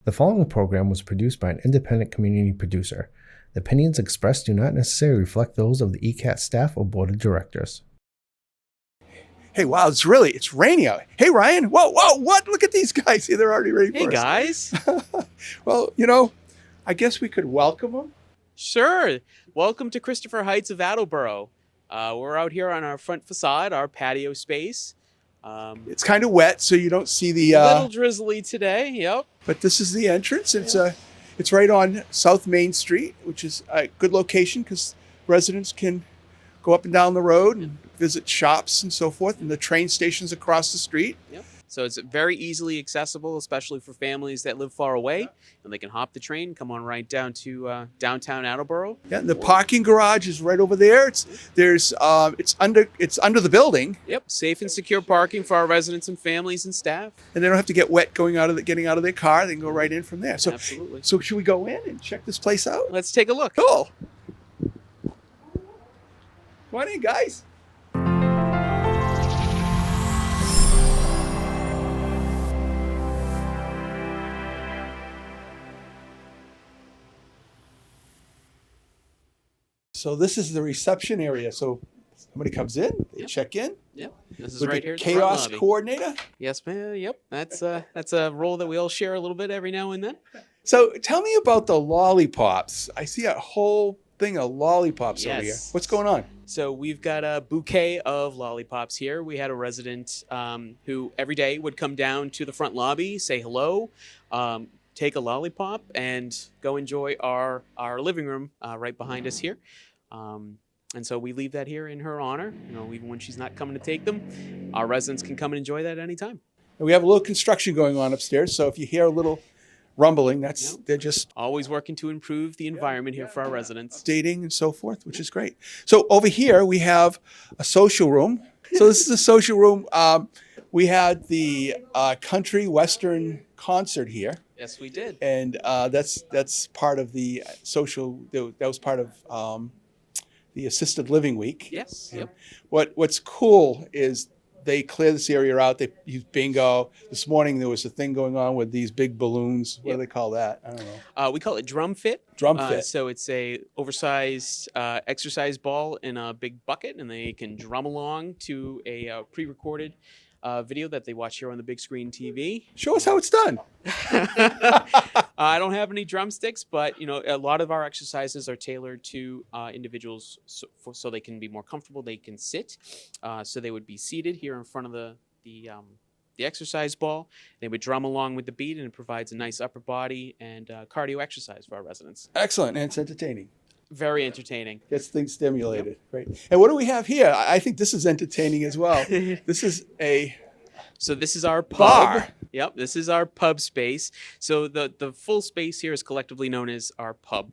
The following program was produced by an independent community producer. The opinions expressed do not necessarily reflect those of the ECAT staff or board of directors. Hey, wow, it's raining out. Hey, Ryan, whoa, what? Look at these guys. See, they're already ready for us. Hey, guys. Well, I guess we could welcome them. Sure. Welcome to Christopher Heights of Attleboro. We're out here on our front facade, our patio space. It's kind of wet, so you don't see the... A little drizzly today, yep. But this is the entrance. It's right on South Main Street, which is a good location because residents can go up and down the road and visit shops and so forth, and the train station's across the street. Yep. So it's very easily accessible, especially for families that live far away, and they can hop the train, come on right down to downtown Attleboro. Yeah, and the parking garage is right over there. It's under the building. Yep, safe and secure parking for our residents and families and staff. And they don't have to get wet getting out of their car. They can go right in from there. So, absolutely. So should we go in and check this place out? Let's take a look. Cool. Come on in, guys. So this is the reception area. So somebody comes in, they check in. Yep. This is with right the here. At the chaos front lobby. coordinator. Yes, ma'am. Yep. That's a role that we all share a little bit every now and then. So tell me about the lollipops. I see a whole thing of lollipops over here. What's going on? So we've got a bouquet of lollipops here. We had a resident who every day would come down to the front lobby, say hello, take a lollipop, and go enjoy our living room right behind us here. And so we leave that here in her honor. Even when she's not coming to take them, our residents can come and enjoy that anytime. And we have a little construction going on upstairs. So if you hear a little rumbling, they're just always working to improve the environment here for our residents. Updating and so forth, which is great. So over here we have a social room. So this is a social room. We had the country western concert here. Yes, we did. And that's part of the social. That was part of the assisted living week. Yes. Yep. What's cool is they clear this area out. They use bingo. This morning there was a thing going on with these big balloons. What do they call that? I don't know. We call it drum fit. Drum fit. So it's a oversized exercise ball in a big bucket, and they can drum along to a pre-recorded video that they watch here on the big screen TV. Show us how it's done. I don't have any drumsticks, but a lot of our exercises are tailored to individuals so they can be more comfortable. They can sit, so they would be seated here in front of the exercise ball. They would drum along with the beat, and it provides a nice upper body and cardio exercise for our residents. Excellent, and it's entertaining. Very entertaining. Gets things stimulated. Yep. Great. And what do we have here? I think this is entertaining as well. This is So this is our pub. Bar. Yep, this is our pub space. So the full space here is collectively known as our pub.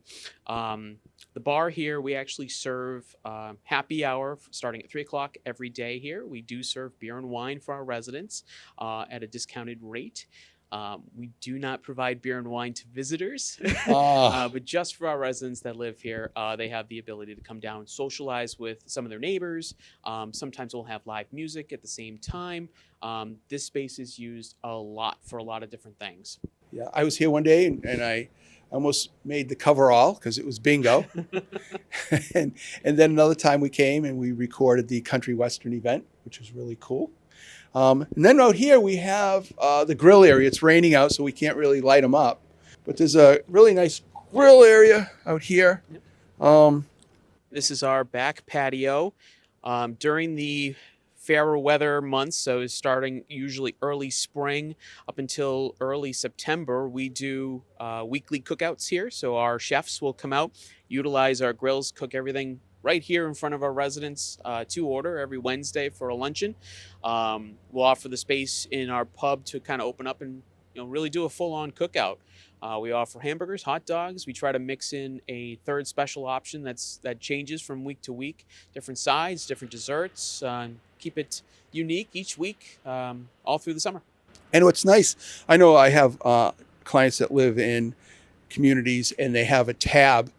The bar here, we actually serve happy hour starting at 3 o'clock every day here. We do serve beer and wine for our residents at a discounted rate. We do not provide beer and wine to visitors, but just for our residents that live here, they have the ability to come down and socialize with some of their neighbors. Sometimes we'll have live music at the same time. This space is used a lot for a lot of different things. Yeah, I was here one day and I almost made the coverall because it was bingo. and then another time we came and we recorded the country western event, which was really cool. And then out here we have the grill area. It's raining out, so we can't really light them up. But there's a really nice grill area out here. This is our back patio. During the fairer weather months, so starting usually early spring up until early September, we do weekly cookouts here. So our chefs will come out, utilize our grills, cook everything right here in front of our residents to order every Wednesday for a luncheon. We'll offer the space in our pub to kind of open up and really do a full-on cookout. We offer hamburgers, hot dogs. We try to mix in a third special option that changes from week to week. Different sides, different desserts. Keep it unique each week, all through the summer. And what's nice, I know I have clients that live in communities and they have a tab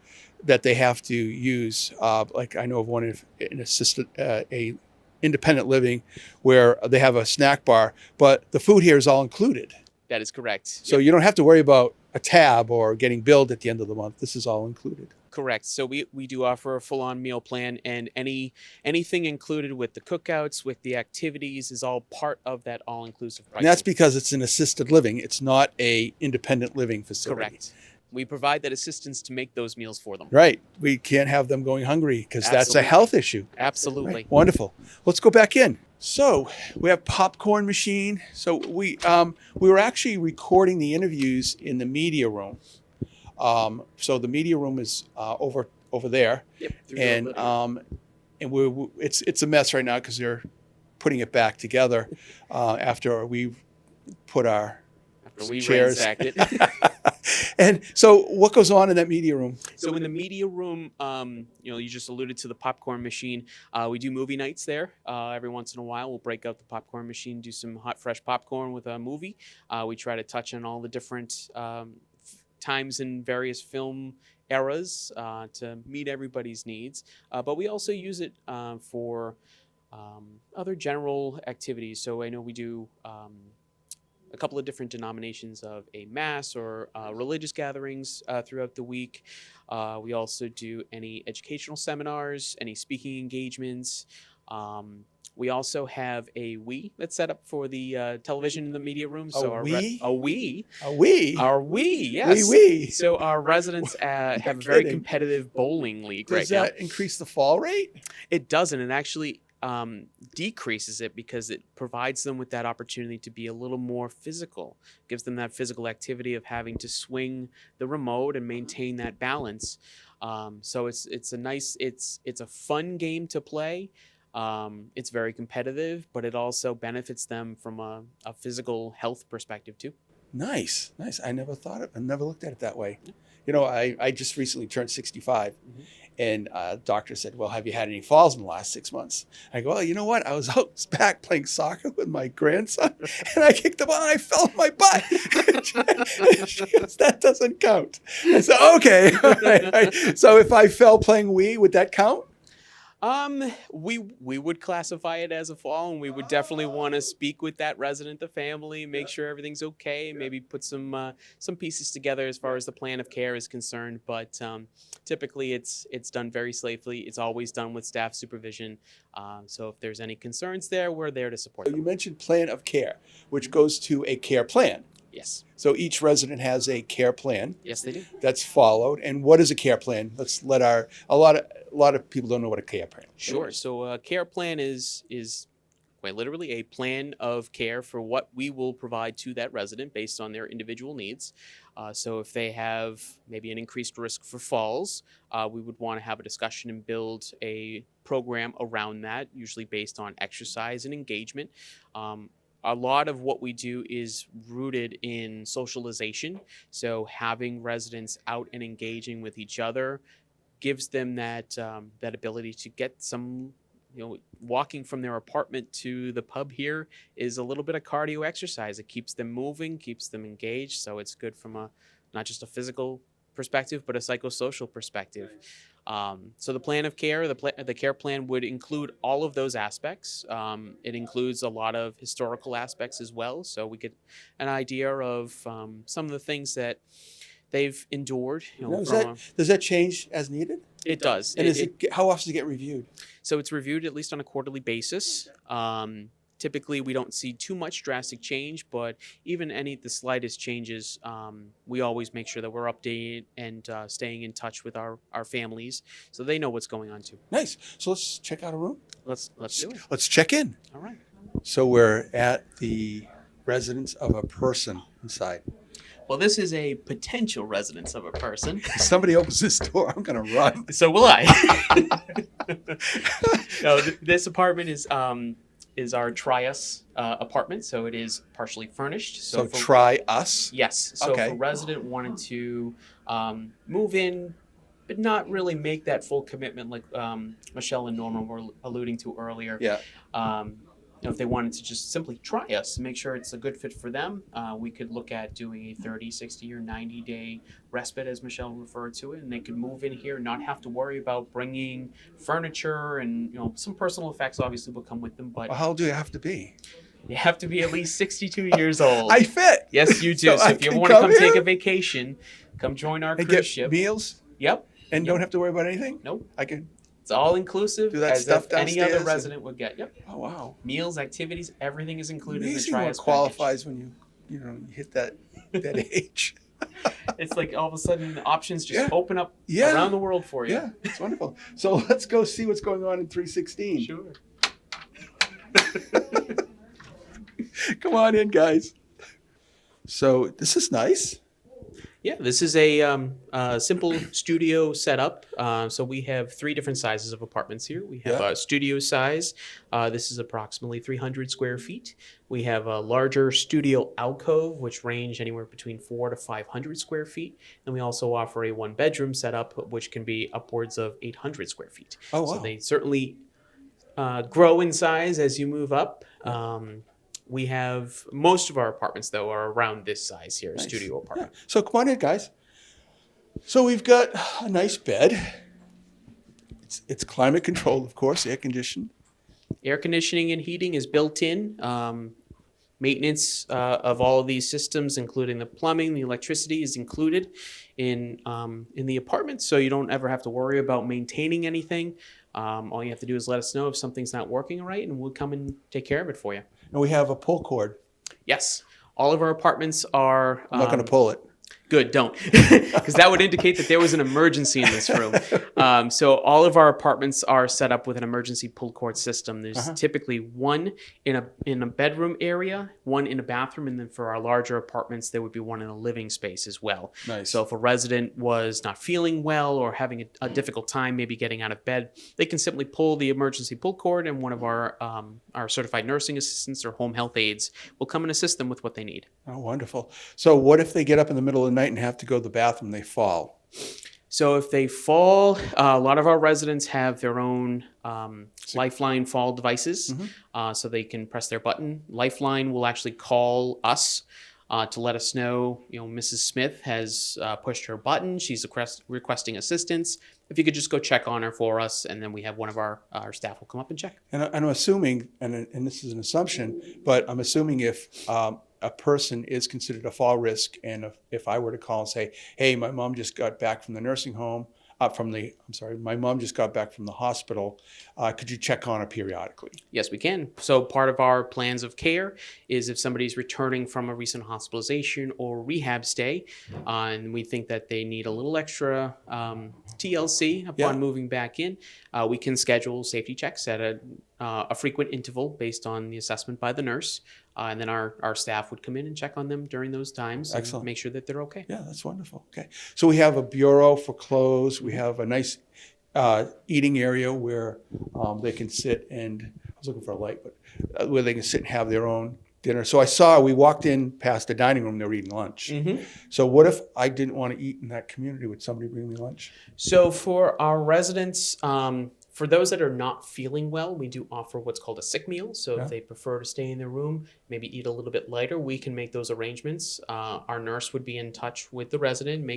that they have to use. Like I know of one in a independent living where they have a snack bar, but the food here is all included. That is correct. So you don't have to worry about a tab or getting billed at the end of the month. This is all included. Correct. So we do offer a full-on meal plan, and anything included with the cookouts, with the activities, is all part of that all-inclusive pricing. And that's because it's an assisted living. It's not a independent living facility. Correct. We provide that assistance to make those meals for them. Right. We can't have them going hungry because that's a Absolutely. health issue. Absolutely. Right. Wonderful. Let's go back in. So we have popcorn machine. So we were actually recording the interviews in the media room. So the media room is over there, Yep. and it's a mess right now because they're putting it back together after we put our we chairs. ransacked it. And so what goes on in that media room? So in the media room, you just alluded to the popcorn machine. We do movie nights there. Every once in a while, we'll break out the popcorn machine, do some hot, fresh popcorn with a movie. We try to touch on all the different times in various film eras to meet everybody's needs. But we also use it for other general activities. So I know we do a couple of different denominations of a mass or religious gatherings throughout the week. We also do any educational seminars, any speaking engagements. We also have a Wii that's set up for the television in the media room. So A Wii? a Wii. A Wii. Our Wii, yes. Wii. So our residents have a very kidding. competitive bowling league right Does now. that increase the fall rate? It doesn't. It actually decreases it because it provides them with that opportunity to be a little more physical. Gives them that physical activity of having to swing the remote and maintain that balance. So it's a fun game to play. It's very competitive, but it also benefits them from a physical health perspective too. Nice. I never looked at it that way. You know, I just recently turned 65. Mm-hmm. And the doctor said, well, have you had any falls in the last 6 months? I go, well, you know what? I was out back playing soccer with my grandson, and I kicked the ball, and I fell on my butt. She goes, that doesn't count. I said, okay. All right. So if I fell playing Wii, would that count? We would classify it as a fall, and we would definitely want to speak with that resident, the family, make sure everything's okay, maybe put some pieces together as far as the plan of care is concerned. But typically, it's done very safely. It's always done with staff supervision. So if there's any concerns there, we're there to support You them. mentioned plan of care, which goes to a care plan. Yes. So each resident has a care plan. Yes, they do. That's followed. And what is a care plan? Let's let a lot of people don't know what a care plan is. Sure. So a care plan is quite literally a plan of care for what we will provide to that resident based on their individual needs. So if they have maybe an increased risk for falls, we would want to have a discussion and build a program around that, usually based on exercise and engagement. A lot of what we do is rooted in socialization. So having residents out and engaging with each other gives them that ability to get some, walking from their apartment to the pub here is a little bit of cardio exercise. It keeps them moving, keeps them engaged. So it's good from not just a physical perspective, but a psychosocial perspective. So the plan of care, the care plan would include all of those aspects. It includes a lot of historical aspects as well. So we get an idea of some of the things that they've endured. Does that change as needed? It does. And how often does it get reviewed? So it's reviewed at least on a quarterly basis. Typically, we don't see too much drastic change, but even the slightest changes, we always make sure that we're updated and staying in touch with our families so they know what's going on too. Nice. So let's check out a room. Let's do it. Let's check in. All right. So we're at the residence of a person inside. Well, this is a potential residence of a person. If somebody opens this door, I'm going to run. So will I. No, this apartment is our Try-Us apartment, so it is partially furnished. So try us? Yes. So Okay. if a resident wanted to move in, but not really make that full commitment like Michelle and Norman were alluding to earlier. Yeah. If they wanted to just simply try us and make sure it's a good fit for them, we could look at doing a 30, 60, or 90-day respite, as Michelle referred to it, and they could move in here and not have to worry about bringing furniture and, some personal effects obviously will come with them. But Well, how old do you have to be? You have to be at least 62 years old. I fit. Yes, you do. So So, I if you can want to come come take here? a vacation, come join our And cruise get ship. meals Yep. and Yep. don't have to worry about anything? Nope. I can It's all inclusive, do that as stuff if any other downstairs resident would get. Yep. Oh, wow. Meals, activities, everything is included in the Amazing what Trias package. qualifies when you hit that age. It's like all of a sudden the options just Yeah. open up Yeah. around the world for you. Yeah, it's wonderful. So let's go see what's going on in 316. Sure. Come on in, guys. So this is nice. Yeah, this is a simple studio setup. So we have 3 different sizes of apartments here. We have Yeah. a studio size. This is approximately 300 square feet. We have a larger studio alcove, which range anywhere between 400 to 500 square feet. And we also offer a 1-bedroom setup, which can be upwards of 800 square feet. Oh, wow. So they certainly grow in size as you move up. We have most of our apartments, though, are around this size here, Nice. studio apartment. Yeah. So come on in, guys. So we've got a nice bed. It's climate controlled, of course, air conditioned. Air conditioning and heating is built in. Maintenance of all of these systems, including the plumbing, the electricity, is included in the apartment, so you don't ever have to worry about maintaining anything. All you have to do is let us know if something's not working right, and we'll come and take care of it for you. And we have a pull cord. Yes, all of our apartments are. I'm not going to pull it. Good, don't, because that would indicate that there was an emergency in this room. So all of our apartments are set up with an emergency pull cord system. There's typically one in a bedroom area, one in a bathroom, and then for our larger apartments, there would be one in a living space as well. Nice. So if a resident was not feeling well or having a difficult time maybe getting out of bed, they can simply pull the emergency pull cord, and one of our certified nursing assistants or home health aides will come and assist them with what they need. Oh, wonderful. So what if they get up in the middle of the night and have to go to the bathroom, they fall? So if they fall, a lot of our residents have their own Lifeline fall devices, so they can press their button. Lifeline will actually call us to let us know, Mrs. Smith has pushed her button. She's requesting assistance. If you could just go check on her for us, and then we have one of our staff will come up and check. And I'm assuming, and this is an assumption, but I'm assuming if a person is considered a fall risk, and if I were to call and say, hey, my mom just got back from the nursing home, my mom just got back from the hospital, could you check on her periodically? Yes, we can. So part of our plans of care is if somebody's returning from a recent hospitalization or rehab stay, and we think that they need a little extra TLC upon moving back in, we can schedule safety checks at a frequent interval based on the assessment by the nurse. And then our staff would come in and check on them during those times and make sure that they're okay. Yeah, that's wonderful. Okay. So we have a bureau for clothes. We have a nice eating area where they can sit and, I was looking for a light, but where they can sit and have their own dinner. So we walked in past the dining room, they were eating lunch. So what if I didn't want to eat in that community? Would somebody bring me lunch? So for our residents, for those that are not feeling well, we do offer what's called a sick meal. So if they prefer to stay in their room, maybe eat a little bit lighter, we can make those arrangements. Our nurse would be in touch with the resident,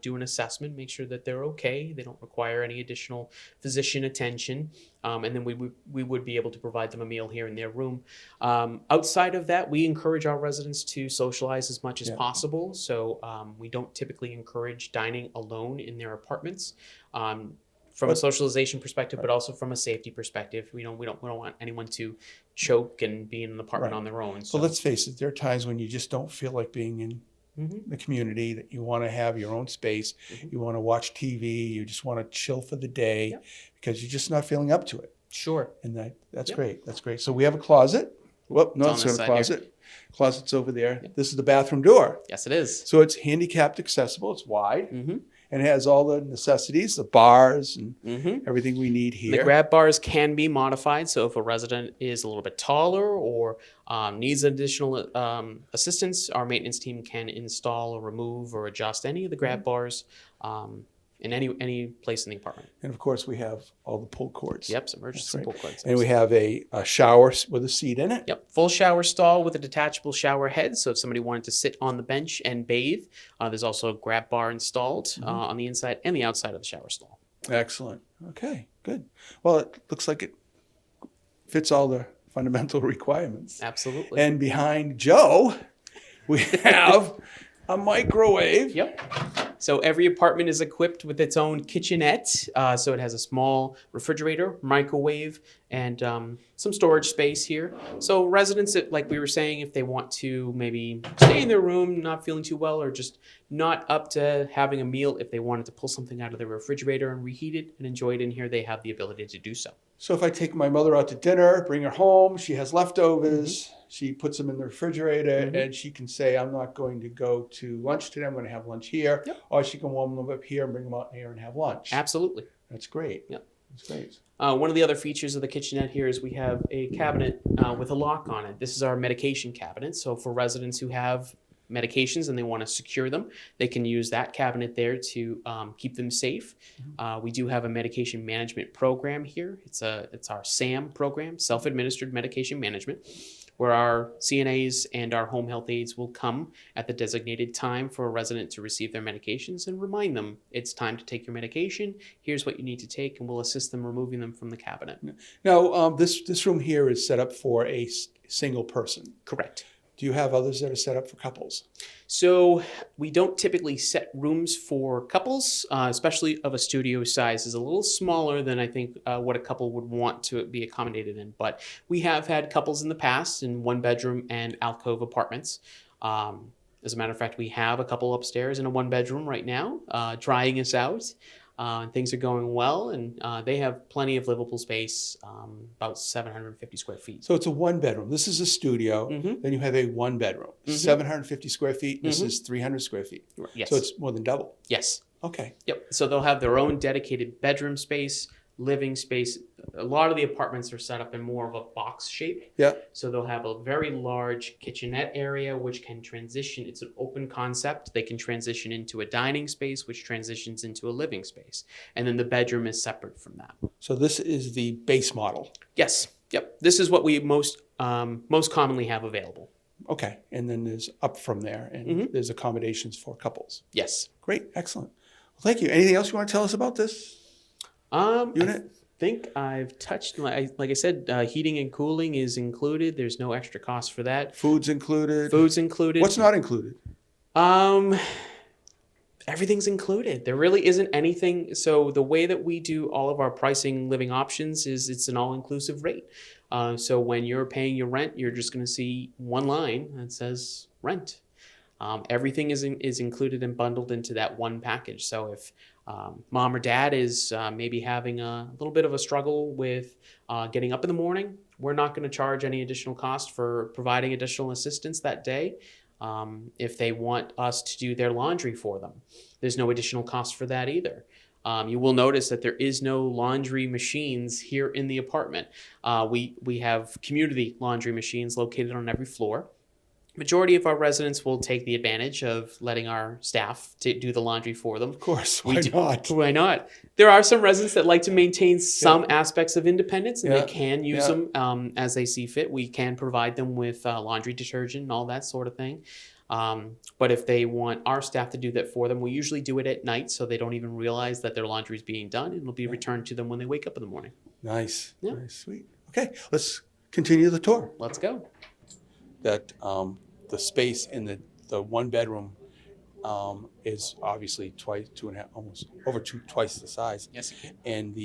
do an assessment, make sure that they're okay. They don't require any additional physician attention. And then we would be able to provide them a meal here in their room. Outside of that, we encourage our residents to socialize as much as possible. So we don't typically encourage dining alone in their apartments. From a socialization perspective, but also from a safety perspective, we don't want anyone to choke and be in an apartment on their own. So Well, let's face it, there are times when you just don't feel like being in the community, that you want to have your own space, you want to watch TV, you just want to chill for the day because you're just not feeling up to it. Sure. And that's great. That's great. So we have a closet. Whoop, no, it's not a closet. Here. Closet's over there. This is the bathroom door. Yes, it is. So it's handicapped accessible. It's wide. And it has all the necessities, the bars and everything we need here. The grab bars can be modified. So if a resident is a little bit taller or needs additional assistance, our maintenance team can install or remove or adjust any of the grab bars in any place in the apartment. And of course, we have all the pull cords. Yep, some emergency pull cords. And we have a shower with a seat in it. Yep, full shower stall with a detachable shower head. So if somebody wanted to sit on the bench and bathe, there's also a grab bar installed on the inside and the outside of the shower stall. Excellent. Okay, good. Well, it looks like it fits all the fundamental requirements. Absolutely. And behind Joe, we have a microwave. Yep. So every apartment is equipped with its own kitchenette. So it has a small refrigerator, microwave, and some storage space here. So residents, like we were saying, if they want to maybe stay in their room, not feeling too well, or just not up to having a meal, if they wanted to pull something out of the refrigerator and reheat it and enjoy it in here, they have the ability to do so. So if I take my mother out to dinner, bring her home, she has leftovers, she puts them in the refrigerator, and she can say, I'm not going to go to lunch today, I'm going to have lunch here. Yep. Or she can warm them up here and bring them out here and have lunch. Absolutely. That's great. Yep. That's great. One of the other features of the kitchenette here is we have a cabinet with a lock on it. This is our medication cabinet. So for residents who have medications and they want to secure them, they can use that cabinet there to keep them safe. We do have a medication management program here. It's our SAM program, self-administered medication management, where our CNAs and our home health aides will come at the designated time for a resident to receive their medications and remind them it's time to take your medication. Here's what you need to take, and we'll assist them removing them from the cabinet. Now, this room here is set up for a single person. Correct. Do you have others that are set up for couples? So we don't typically set rooms for couples, especially of a studio size is a little smaller than I think what a couple would want to be accommodated in. But we have had couples in the past in one bedroom and alcove apartments. As a matter of fact, we have a couple upstairs in a one bedroom right now, trying us out. Things are going well, and they have plenty of livable space, about 750 square feet. So it's a one bedroom. This is a studio. Then you have a one bedroom, 750 square feet. This is 300 square feet. Yes. So it's more than double. Yes. Okay. Yep. So they'll have their own dedicated bedroom space, living space. A lot of the apartments are set up in more of a box shape. Yeah. So they'll have a very large kitchenette area, which can transition. It's an open concept. They can transition into a dining space, which transitions into a living space. And then the bedroom is separate from that. So this is the base model. Yes. Yep. This is what we most commonly have available. Okay. And then there's up from there, and there's accommodations for couples. Yes. Great. Excellent. Well, thank you. Anything else you want to tell us about this unit? I think I've touched, like I said, heating and cooling is included. There's no extra cost for that. Food's included. Food's included. What's not included? Everything's included. There really isn't anything. So the way that we do all of our pricing living options is it's an all-inclusive rate. So when you're paying your rent, you're just going to see one line that says rent. Everything is included and bundled into that one package. So if mom or dad is maybe having a little bit of a struggle with getting up in the morning, we're not going to charge any additional cost for providing additional assistance that day. If they want us to do their laundry for them, there's no additional cost for that either. You will notice that there is no laundry machines here in the apartment. We have community laundry machines located on every floor. Majority of our residents will take the advantage of letting our staff do the laundry for them. Of course. Why not? Why not? There are some residents that like to maintain some aspects of independence, and they can use them as they see fit. We can provide them with laundry detergent and all that sort of thing. But if they want our staff to do that for them, we usually do it at night so they don't even realize that their laundry is being done, and it'll be returned to them when they wake up in the morning. Nice. Yeah. Nice. Sweet. Okay. Let's continue the tour. Let's go. That the space in the one bedroom is obviously twice the size. Yes, it can. And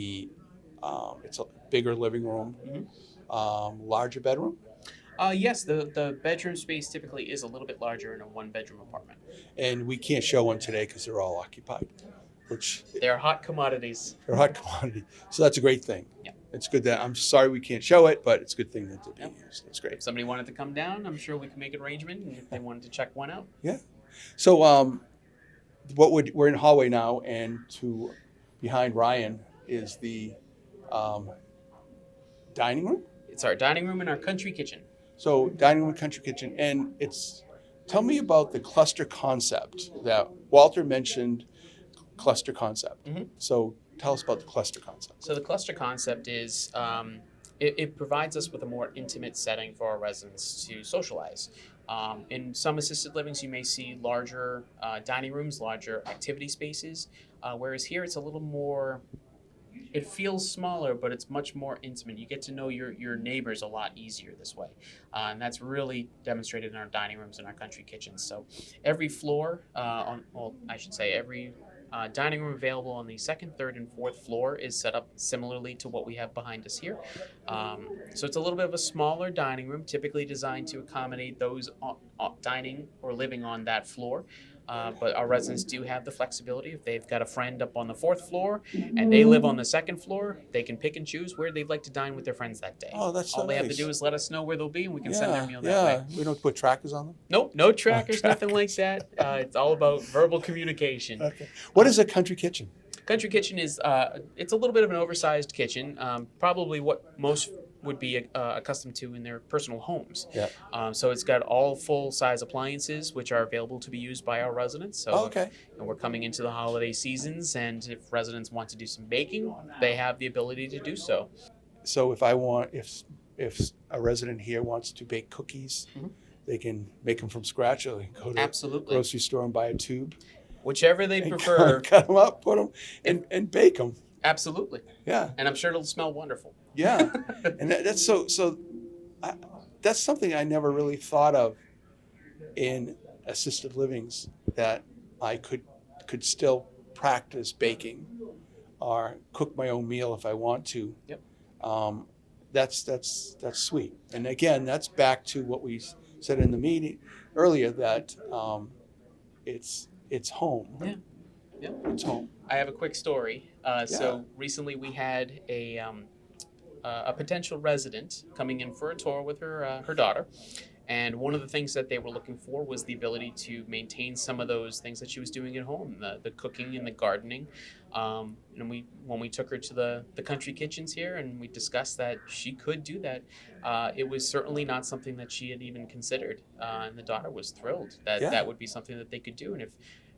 it's a bigger living room, larger bedroom. Yes, the bedroom space typically is a little bit larger in a one-bedroom apartment. And we can't show one today because they're all occupied, which They're hot commodities. they're hot commodity. So that's a great thing. Yeah. It's good that I'm sorry we can't show it, but it's a good thing that they're being used. That's great. If somebody wanted to come down, I'm sure we can make an arrangement, and if they wanted to check one out. Yeah. So we're in the hallway now, and behind Ryan is the dining room. It's our dining room and our country kitchen. So dining room, country kitchen, and tell me about the cluster concept that Walter mentioned. Cluster concept. So tell us about the cluster concept. So the cluster concept is it provides us with a more intimate setting for our residents to socialize. In some assisted livings, you may see larger dining rooms, larger activity spaces, whereas here it's a little more it feels smaller, but it's much more intimate. You get to know your neighbors a lot easier this way, and that's really demonstrated in our dining rooms and our country kitchens. So every floor, I should say every dining room available on the second, third, and fourth floor is set up similarly to what we have behind us here. So it's a little bit of a smaller dining room, typically designed to accommodate those dining or living on that floor. But our residents do have the flexibility. If they've got a friend up on the fourth floor and they live on the second floor, they can pick and choose where they'd like to dine with their friends that day. Oh, that's so All they have to nice. do is let us know where they'll be, and we can send their meal that way. We don't put trackers on them. Nope, no trackers, trackers. nothing like that. It's all about verbal communication. Okay. What is a country kitchen? Country kitchen is it's a little bit of an oversized kitchen, probably what most would be accustomed to in their personal homes. Yeah. So it's got all full-size appliances, which are available to be used by our residents. So Okay. we're coming into the holiday seasons, and if residents want to do some baking, they have the ability to do so. So if a resident here wants to bake cookies, Mhm. they can make them from scratch, or they can go to Absolutely. the grocery store and buy a tube. Whichever they And prefer. cut them up, put them, and bake them. Absolutely. Yeah. And I'm sure it'll smell wonderful. Yeah. And that's that's something I never really thought of in assisted livings, that I could still practice baking or cook my own meal if I want to. Yep. That's sweet. And again, that's back to what we said in the meeting earlier, that it's home. Yeah. Yep. It's home. I have a quick story. So recently we had a potential resident coming in for a tour with her daughter, and one of the things that they were looking for was the ability to maintain some of those things that she was doing at home, the cooking and the gardening. And when we took her to the country kitchens here and we discussed that she could do that, it was certainly not something that she had even considered. And the daughter was thrilled that that would be something that they could do. And if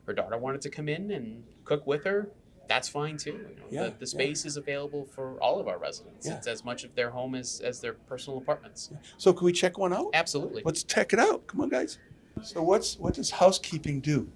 her daughter wanted to come in and cook with her, that's fine too. The space is available for all of our residents. Yeah. It's as much of their home as their personal apartments. So can we check one out? Absolutely. Let's check it out. Come on, guys. So what does housekeeping do?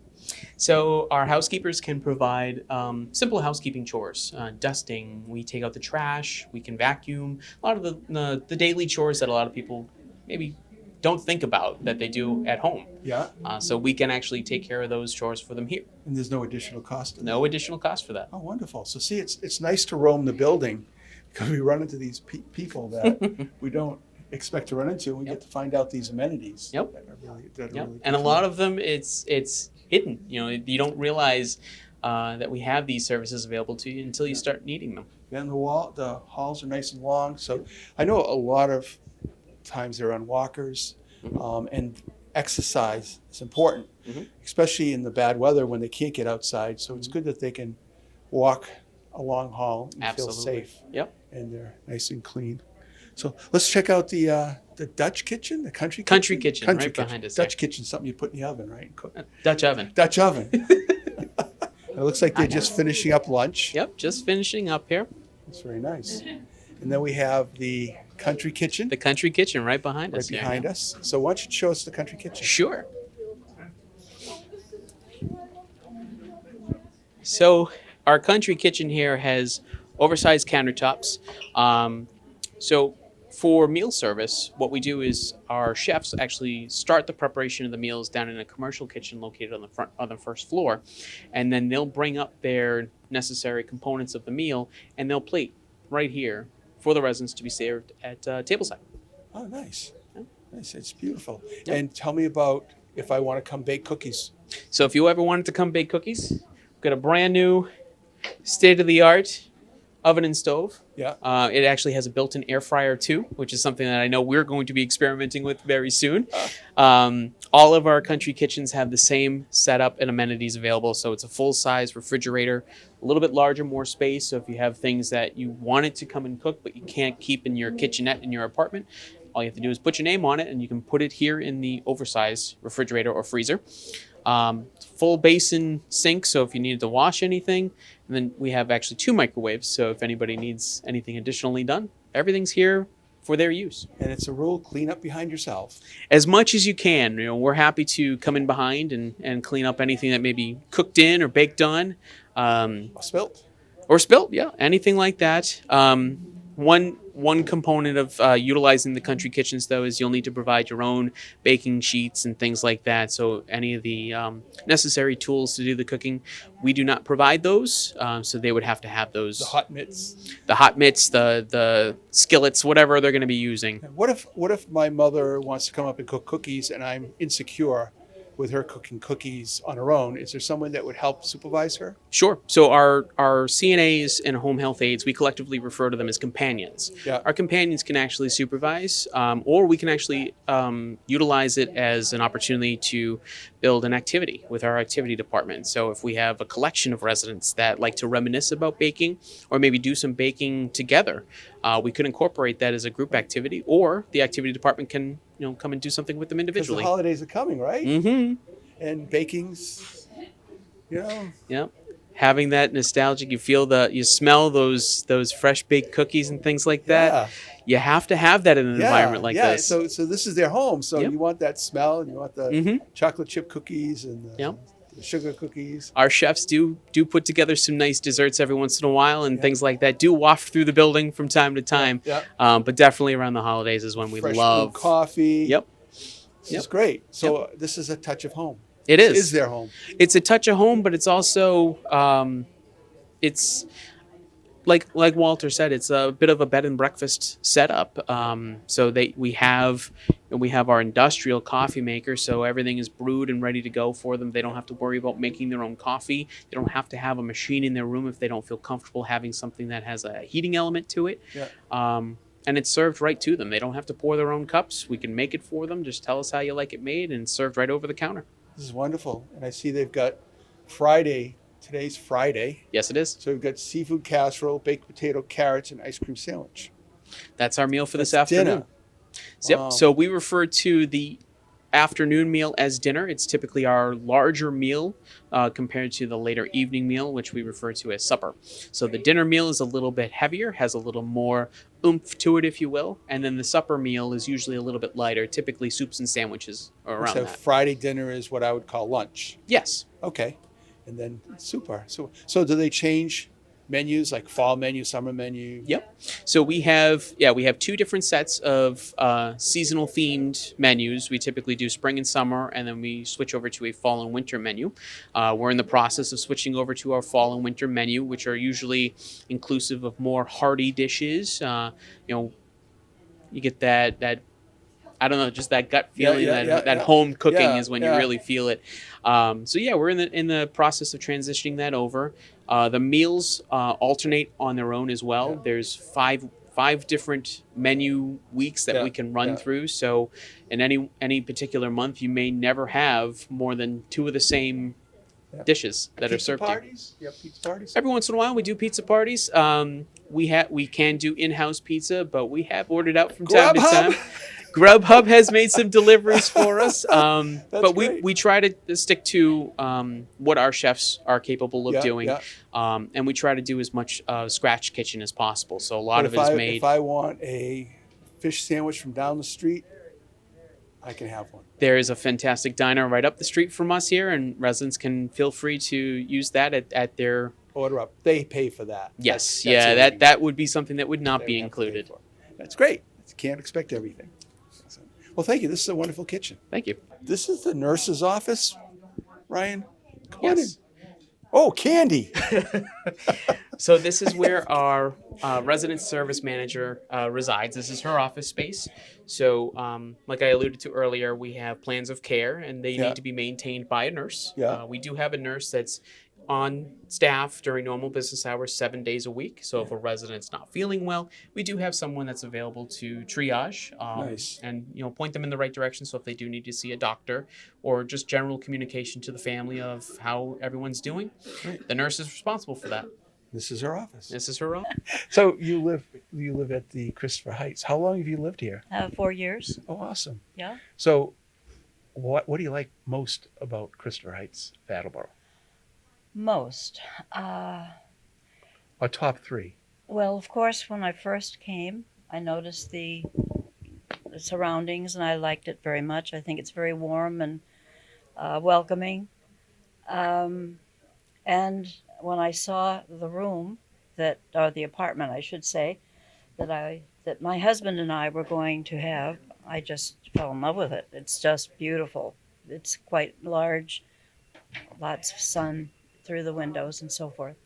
So our housekeepers can provide simple housekeeping chores, dusting. We take out the trash. We can vacuum. A lot of the daily chores that a lot of people maybe don't think about that they do at home. Yeah. So we can actually take care of those chores for them here. And there's no additional cost. No additional cost for that. Oh, wonderful. So see, it's nice to roam the building, because we run into these people that we don't expect to run into, and we get to find out these amenities. Yep. That are really And a good. lot of them, it's hidden. You don't realize that we have these services available to you until you start needing them. And the halls are nice and long. So I know a lot of times they're on walkers, and exercise is important, especially in the bad weather when they can't get outside. So it's good that they can walk a long haul and feel safe. Yep. And they're nice and clean. So let's check out the Dutch kitchen, the country kitchen. Country kitchen, right behind us. Dutch kitchen, something you put in the oven, right? Cook. Dutch oven. Dutch oven. It looks like they're just finishing up lunch. Yep, just finishing up here. That's very nice. And then we have the country kitchen. The country kitchen right behind us. Right behind us. So why don't you show us the country kitchen? Sure. So our country kitchen here has oversized countertops. So for meal service, what we do is our chefs actually start the preparation of the meals down in a commercial kitchen located on the first floor, and then they'll bring up their necessary components of the meal and they'll plate right here for the residents to be served at tableside. Oh, nice. Yeah. Nice. It's beautiful. Yep. And tell me about if I want to come bake cookies. So if you ever wanted to come bake cookies, we've got a brand new state-of-the-art oven and stove. Yeah. It actually has a built-in air fryer too, which is something that I know we're going to be experimenting with very soon. All of our country kitchens have the same setup and amenities available. So it's a full-size refrigerator, a little bit larger, more space. So if you have things that you wanted to come and cook, but you can't keep in your kitchenette in your apartment, all you have to do is put your name on it and you can put it here in the oversized refrigerator or freezer. Full basin sink, so if you needed to wash anything. And then we have actually 2 microwaves, so if anybody needs anything additionally done, everything's here for their use. And it's a rule, clean up behind yourself. As much as you can. We're happy to come in behind and clean up anything that may be cooked in or baked on. Spilt. or spilt, yeah, anything like that. One component of utilizing the country kitchens, though, is you'll need to provide your own baking sheets and things like that. So any of the necessary tools to do the cooking, we do not provide those. So they would have to have The those, hot mitts. the hot mitts, the skillets, whatever they're going to be using. What if my mother wants to come up and cook cookies and I'm insecure with her cooking cookies on her own? Is there someone that would help supervise her? Sure. So our CNAs and home health aides, we collectively refer to them as companions. Yeah. Our companions can actually supervise, or we can actually utilize it as an opportunity to build an activity with our activity department. So if we have a collection of residents that like to reminisce about baking, or maybe do some baking together, we could incorporate that as a group activity, or the activity department can come and do something with them Because the individually. holidays are coming, right? Mm-hmm. And baking's, Yep. Having that nostalgic, you smell those fresh baked cookies and things like that. yeah. You have to have that in an Yeah, environment like yeah. this. So this is their home. So Yep. you want that smell, and you want the Hmm. chocolate chip cookies and the, Yep. the sugar cookies. Our chefs do put together some nice desserts every once in a while, and Yeah. things like that do waft through the building from time to time. Yeah. But definitely around the holidays is when we Fresh love. brewed coffee. Yep. This Yep. is great. So this is a touch of home. It This is. is their home. It's a touch of home, but it's also it's like Walter said, it's a bit of a bed and breakfast setup. So we have our industrial coffee maker, so everything is brewed and ready to go for them. They don't have to worry about making their own coffee. They don't have to have a machine in their room if they don't feel comfortable having something that has a heating element to it. Yeah. And it's served right to them. They don't have to pour their own cups. We can make it for them. Just tell us how you like it made, and it's served right over the counter. This is wonderful. And I see they've got Friday. Today's Friday. Yes, it is. So we've got seafood casserole, baked potato, carrots, and ice cream sandwich. That's our meal for this That's afternoon. dinner. Yep. Wow. So we refer to the afternoon meal as dinner. It's typically our larger meal compared to the later evening meal, which we refer to as supper. So the dinner meal is a little bit heavier, has a little more oomph to it, if you will. And then the supper meal is usually a little bit lighter, typically soups and sandwiches are around So that. Friday dinner is what I would call lunch. Yes. Okay. And then super. So do they change menus, like fall menu, summer menu? Yep. So we have two different sets of seasonal themed menus. We typically do spring and summer, and then we switch over to a fall and winter menu. We're in the process of switching over to our fall and winter menu, which are usually inclusive of more hearty dishes. You get that I don't know, just that gut feeling, that home cooking Yeah, is when yeah. you really feel it. We're in the process of transitioning that over. The meals alternate on their own as well. Yeah. There's five different menu weeks that Yeah, we can run yeah. through. So in any particular month, you may never have more than two of the same Yeah. dishes that are Pizza served to you. parties? You have pizza parties? Every once in a while, we do pizza parties. We can do in-house pizza, but we have ordered out from time to Grubhub? time. Grubhub has made some deliveries for us, but great. we try to stick to what our chefs are capable of Yeah, doing, yeah. and we try to do as much scratch kitchen as possible. So a lot But of it is made. If I want a fish sandwich from down the street, I can have one. There is a fantastic diner right up the street from us here, and residents can feel free to use that at their. Order up. They pay for that. Yes, That's everything. that would be something that would They not would be have to pay included. for. That's great. You can't expect everything. Well, thank you. This is a wonderful kitchen. Thank you. This is the nurse's office, Ryan. Come on in. Yes. Oh, candy. So this is where our resident service manager resides. This is her office space. So like I alluded to earlier, we have plans of care, and they Yeah. need to be maintained by a nurse. Yeah. We do have a nurse that's on staff during normal business hours 7 days a week. So if a resident's not feeling well, we do have someone that's available to triage Nice. and point them in the right direction. So if they do need to see a doctor, or just general communication to the family of how everyone's doing, Great. the nurse is responsible for that. This is her office. This is her role. So you live at the Christopher Heights. How long have you lived here? 4 years. Oh, awesome. Yeah. So what do you like most about Christopher Heights, Attleboro? Most. Or top three? Well, of course, when I first came, I noticed the surroundings, and I liked it very much. I think it's very warm and welcoming. And when I saw the room, that, or the apartment, I should say, that my husband and I were going to have. I just fell in love with it. It's just beautiful. It's quite large, lots of sun through the windows and so forth.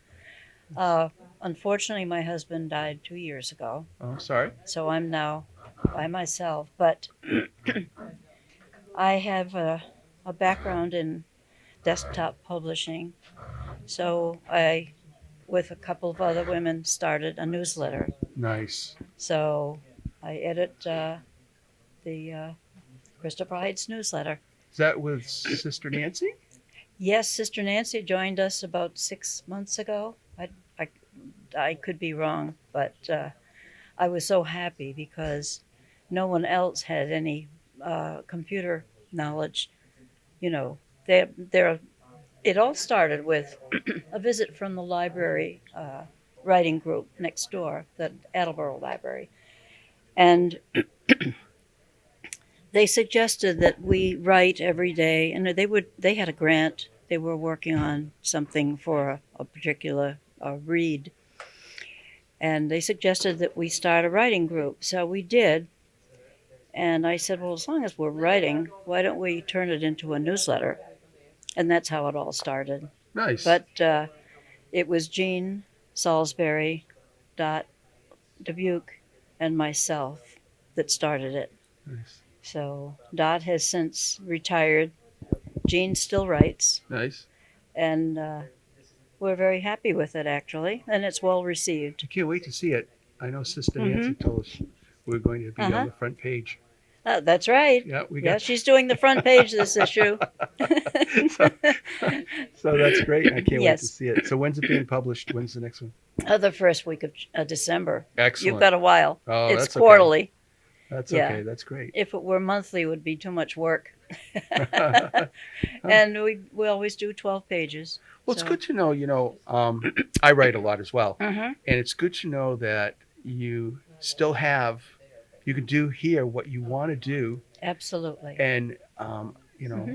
Uh, Unfortunately, my husband died 2 years ago, Oh, sorry. so I'm now by myself. But I have a background in desktop publishing, so I, with a couple of other women, started a newsletter. Nice. So I edit the Christopher Heights newsletter. Is that with Sister Nancy? Yes, Sister Nancy joined us about 6 months ago. I, I could be wrong, but I was so happy because no one else had any computer knowledge. You know, it all started with a visit from the library writing group next door, the Attleboro Library. And they suggested that we write every day, and they had a grant. They were working on something for a particular read, and they suggested that we start a writing group. So we did, and I said, well, as long as we're writing, why don't we turn it into a newsletter? And that's how it all started. Nice. But it was Jean Salisbury, Dot Dubuque, and myself that started it. Nice. So Dot has since retired. Jean still writes, Nice. and we're very happy with it, actually, and it's well received. I can't wait to see it. I know Sister Nancy told us we're going to be on the front page. That's right. Yeah, we Yeah, got. she's doing the front page this issue. So that's great. I can't wait Yes. to see it. So when's it being published? When's the next one? The first week of December. Excellent. You've got a while. Oh, It's that's quarterly. Okay. That's Yeah. okay. That's great. If it were monthly, it would be too much work. And we always do 12 pages. Well, it's so. good to know, I write a lot as well. Mhm. And it's good to know that you still have, you can do here what you want to do. Absolutely. And,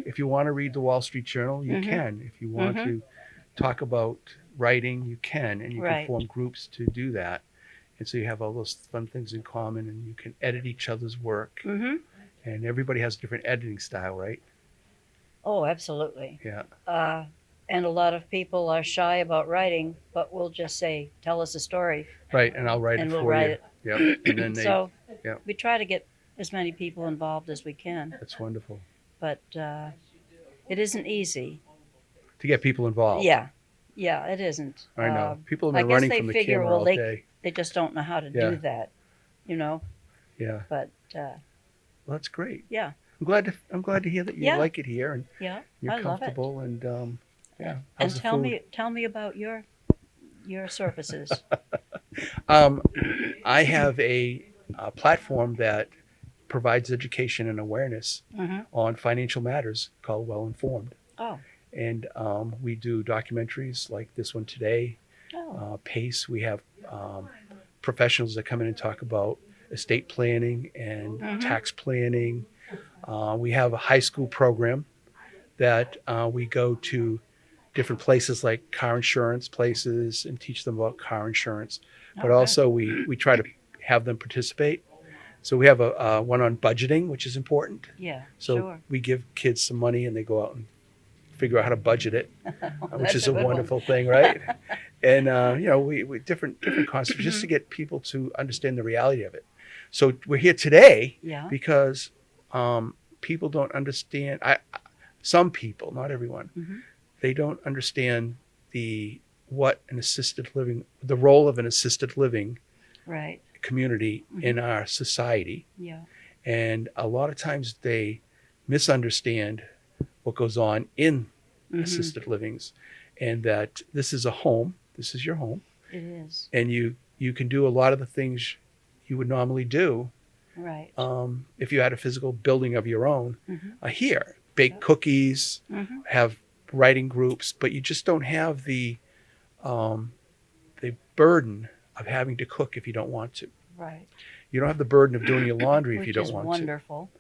if you want to read the Wall Street Journal, you Mhm. can. If you want Mhm. to talk about writing, you can. And you can Right. form groups to do that. And so you have all those fun things in common and you can edit each other's work. Mm-hmm. And everybody has a different editing style, right? Oh, absolutely. Yeah. And a lot of people are shy about writing, but we'll just say, tell us a story. Right. And I'll write And it we'll for write you. it. Yep. And then So yeah. we try to get as many people involved as we can, That's wonderful. but it isn't easy. To get people involved. Yeah, it isn't. I know. People have I been guess running they from the figure, camera well, all they- day. They just don't know how to Yeah. do that, Yeah. but Well, that's great. yeah, I'm glad to hear that you Yeah. like it here and yeah, you're I love it. comfortable and yeah. And How's the food? tell me about your services. I have a platform that provides education and awareness Mm-hmm. on financial matters called Well Informed. Oh, And we do documentaries like this one today. oh, PACE. We have professionals that come in and talk about estate planning and Mhm. tax planning. We have a high school program that we go to different places like car insurance places and teach them about car insurance. But Okay. also we try to have them participate. So we have a one on budgeting, which is important. yeah, So sure. we give kids some money and they go out and figure out how to budget it, which That's is a a good one. wonderful thing, right? And we different concepts just to get people to understand the reality of it. So we're here today Yeah, because people don't understand. Some people, not everyone, Mhm. they don't understand what an assisted living, the role of an assisted living right. community in our society. Yeah, And a lot of times they misunderstand what goes on in Mhm. assisted livings, and that this is a home. This is your home, it is. and you can do a lot of the things you would normally do Right. if you had a physical building of your own Mhm. here. Bake Yep. cookies, Mhm. have writing groups, but you just don't have the burden of having to cook if you don't want to. Right. You don't have the burden of doing your laundry if Which you don't is want to. wonderful.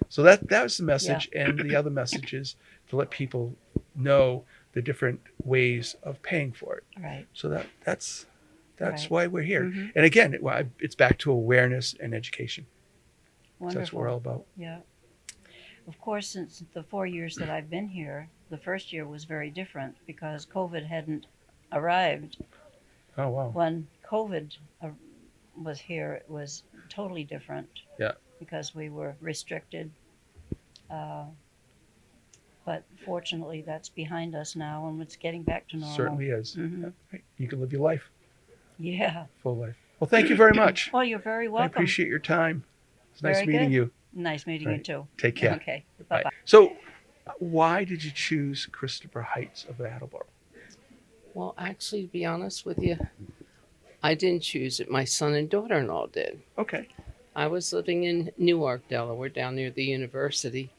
So that was the message, and the other message is to let people know the different ways of paying for it. Right. So that's That's Right. why we're here. Mhm. And again, it's back to awareness and education. So Wonderful. that's what we're all about. Yeah. Of course, since the 4 years that I've been here, the first year was very different because COVID hadn't arrived. Oh, wow. When COVID was here, it was totally different. Yeah. Because we were restricted. Uh, but fortunately, that's behind us now, and it's getting back to normal. Certainly is. Mhm. You can live your life, Yeah. full life. Well, thank you very much. Well, you're very I welcome. appreciate your time. It's nice Very meeting good. you. Nice meeting Right. you too. Take care. Okay. Bye. Bye-bye. So, why did you choose Christopher Heights of Attleboro? Well, actually, to be honest with you, I didn't choose it. My son and daughter-in-law did. Okay. I was living in Newark, Delaware, down near the university,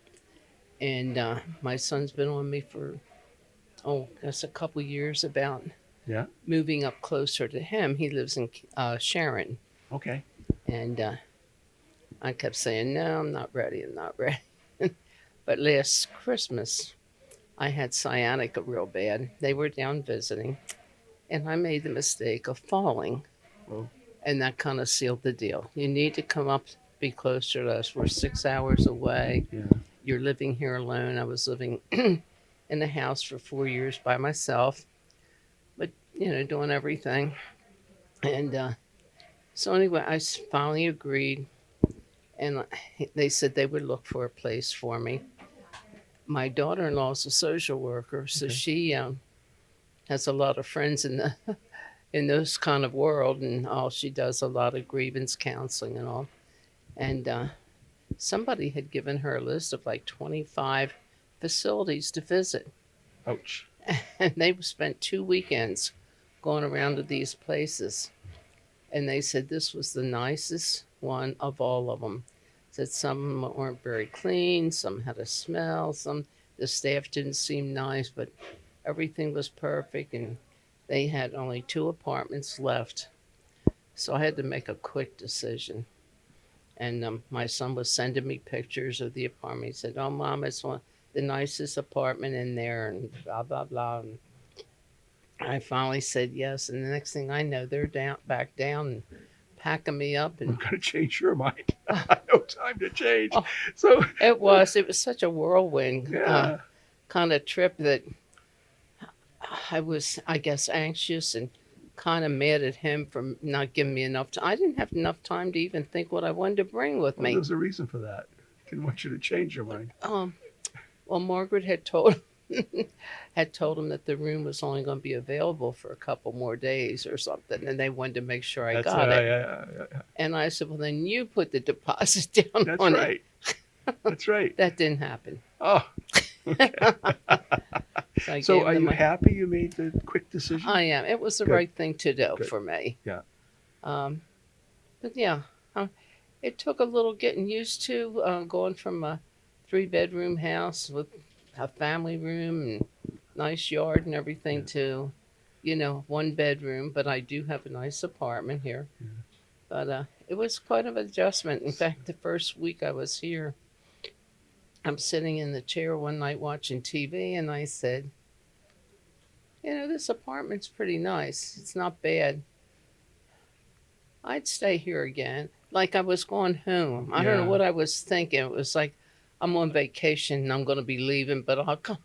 and my son's been on me for, I guess a couple years about Yeah. moving up closer to him. He lives in Sharon, Okay. and I kept saying, no, I'm not ready, I'm not ready. But last Christmas, I had sciatica real bad. They were down visiting, and I made the mistake of falling. Oh. And that kind of sealed the deal. You need to come up, be closer to us. We're 6 hours away. Yeah. You're living here alone. I was living in the house for 4 years by myself, but, doing everything. And so anyway, finally agreed, and they said they would look for a place for me. My daughter-in-law is a social worker, so Okay. she has a lot of friends in the in those kind of world, and all she does a lot of grievance counseling and all. And somebody had given her a list of like 25 facilities to visit, Ouch. and they spent 2 weekends going around to these places. And they said this was the nicest one of all of them. Said some weren't very clean, some had a smell, the staff didn't seem nice, but everything was perfect, and they had only 2 apartments left. So I had to make a quick decision. And my son was sending me pictures of the apartment. He said, "Oh, Mom, it's the nicest apartment in there," and blah, blah, blah. And I finally said yes. And the next thing I know, they're back down and packing me up. I'm And going to change your mind. No time to change. Oh. So, it was such a whirlwind yeah. kind of trip that I was, I guess, anxious and kind of mad at him for not giving me enough time. I didn't have enough time to even think what I wanted to bring with Well, me. there's a reason for that. Didn't want you to change your mind. Well, Margaret had told him that the room was only going to be available for a couple more days or something, and they wanted to make sure I got it. Yeah. And I said, "Well, then you put the deposit down That's on right. That's right. it." That didn't happen. Oh. Okay. I So, gave are them you happy you made the quick decision? I am. It was the Good. right thing to do Good. for me. Yeah. But yeah, it took a little getting used to going from a 3-bedroom house with a family room and nice yard and everything to, 1 bedroom. But I do have a nice apartment here. Yeah. But it was quite an adjustment. In fact, the first week I was here, I'm sitting in the chair one night watching TV, and I said, this apartment's pretty nice. It's not bad. I'd stay here again. Like I was going home. I don't Yeah. know what I was thinking. It was like I'm on vacation and I'm going to be leaving, but I'll come.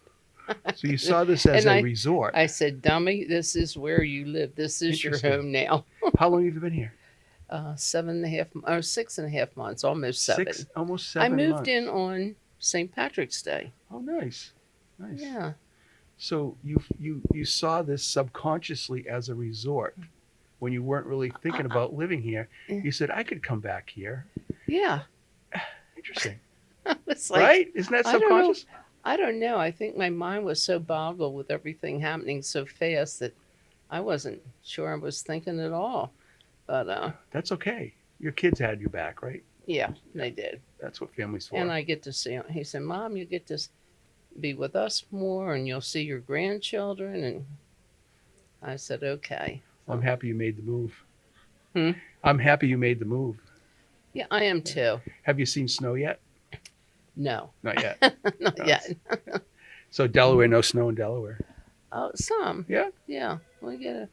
So you saw this as And a resort. I said, "Dummy, this is where you live. This is your Interesting. home now." How long have you been here? 6.5 months, almost 7. Almost I 7 moved months. in on St. Patrick's Day. Oh, nice. Nice. Yeah. So you saw this subconsciously as a resort when you weren't really thinking about living here. Yeah. You said, I could come back here. Yeah. Interesting. It's like, Right? Isn't that I don't know. subconscious? I don't know. I think my mind was so boggled with everything happening so fast that I wasn't sure I was thinking at all. But That's okay. Your kids had your back, right? yeah, they did. That's what family's for. And I get to see him. He said, "Mom, you get to be with us more and you'll see your grandchildren." And I said, "Okay." I'm happy you made the move. Hmm? I'm happy you made the move. Yeah, I am too. Have you seen snow yet? No, Not yet. not No. yet. So Delaware, no snow in Delaware. Oh, some. Yeah? Yeah, we get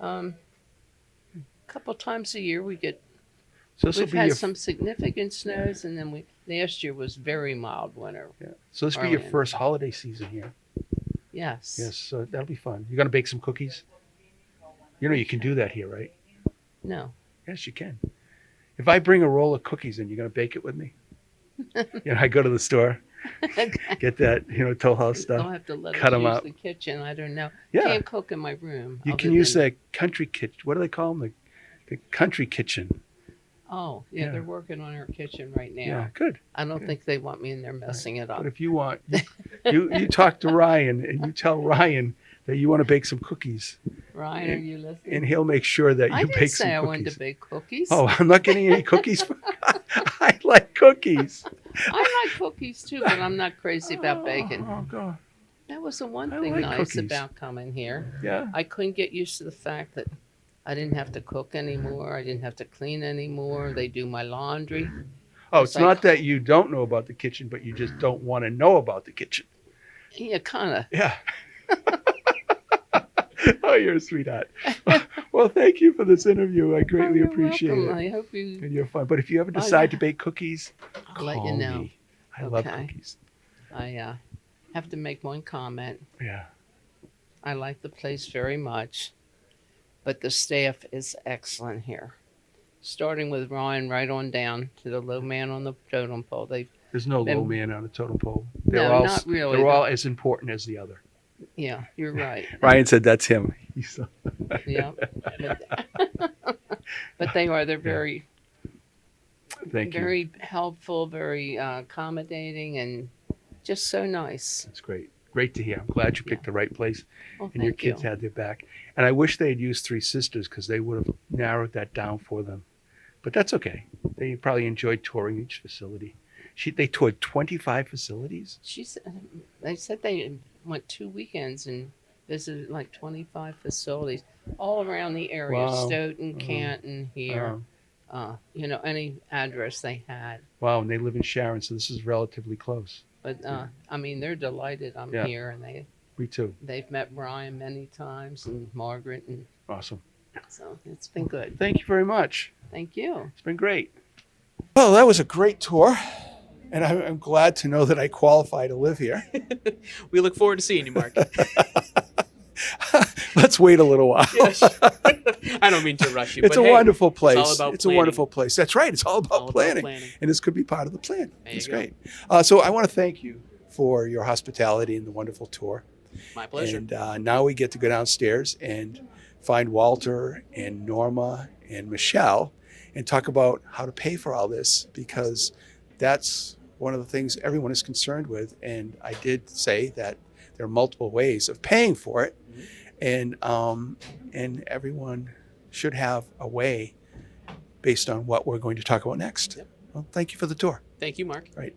a couple times a year we get. So this will We've be had your some significant snows, and then last year was very mild winter. so this will be your Orlando. first holiday season here. Yes. Yes, so that'll be fun. You're gonna bake some cookies. You know you can do that here, right? No. Yes, you can. If I bring a roll of cookies in, you're gonna bake it with me. I go to the store, get that Toll House I'll stuff. have to let cut us 'em use up. the kitchen. I don't know. Yeah. Can't cook in my room. You other can use than- the country kitchen. What do they call them? The country kitchen. Oh, yeah, Yeah. they're working on our kitchen right now. Yeah, good. I don't think they want me in there messing it up. But if you want, you talk to Ryan and you tell Ryan that you want to bake some cookies, Ryan, are you listening? and he'll make sure that I you didn't bake say some I cookies. wanted to bake cookies. Oh, I'm not getting any cookies. I like cookies. I like cookies too, but I'm not crazy about baking. Oh, God. That was the one I thing like nice cookies. about coming here. Yeah. I couldn't get used to the fact that I didn't have to cook anymore. I didn't have to clean anymore. They do my laundry. Oh, it's like- not that you don't know about the kitchen, but you just don't want to know about the kitchen. Yeah, kind of. Yeah. Oh, you're a sweetheart. Well, thank you for this interview. I greatly appreciate it. I hope you. And you're fun. But if you ever decide to bake cookies, I'll let you call know. me. I love Okay. cookies. I have to make one comment. Yeah. I like the place very much, but the staff is excellent here. Starting with Ryan right on down to the low man on the totem pole. There's no And- low man on a totem pole. No, not really. They're all as important as the other. Yeah, you're right. Ryan said that's him. Yeah. But they are. They're very, Thank you. very helpful, very accommodating, and just so nice. That's great. Great to hear. I'm glad you picked the right place Well, and your thank you. kids had their back. And I wish they had used Three Sisters because they would have narrowed that down for them. But that's okay. They probably enjoyed touring each facility. They toured 25 facilities. They said they went 2 weekends and visited like 25 facilities all around the area. Wow. Stoughton, Canton, here. Any address they had. Wow, and they live in Sharon, so this is relatively close. But I mean, they're delighted I'm Yeah. here, and Me too. they've met Brian many times and Margaret, and Awesome. so it's been good. Thank you very much. Thank you. It's been great. Well, that was a great tour. And I'm glad to know that I qualify to live here. We look forward to seeing you, Mark. Let's wait a little while. Yes. I don't mean to rush you. It's but a hey, wonderful place. all about It's a planning. wonderful place. That's right. It's all about, all about planning. planning. And this could be part of the plan. There That's you go. great. So I want to thank you for your hospitality and the wonderful tour. My pleasure. And now we get to go downstairs and find Walter and Norma and Michelle and talk about how to pay for all this, because that's one of the things everyone is concerned with. And I did say that there are multiple ways of paying for it. And everyone should have a way based on what we're going to talk about next. Yep. Well, thank you for the tour. Thank you, Mark. Right.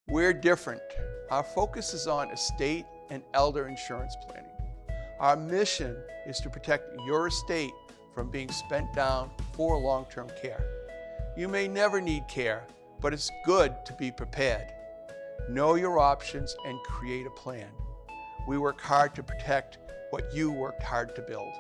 We're different. Our focus is on estate and elder insurance planning. Our mission is to protect your estate from being spent down for long-term care. You may never need care, but it's good to be prepared. Know your options and create a plan. We work hard to protect what you worked hard to build.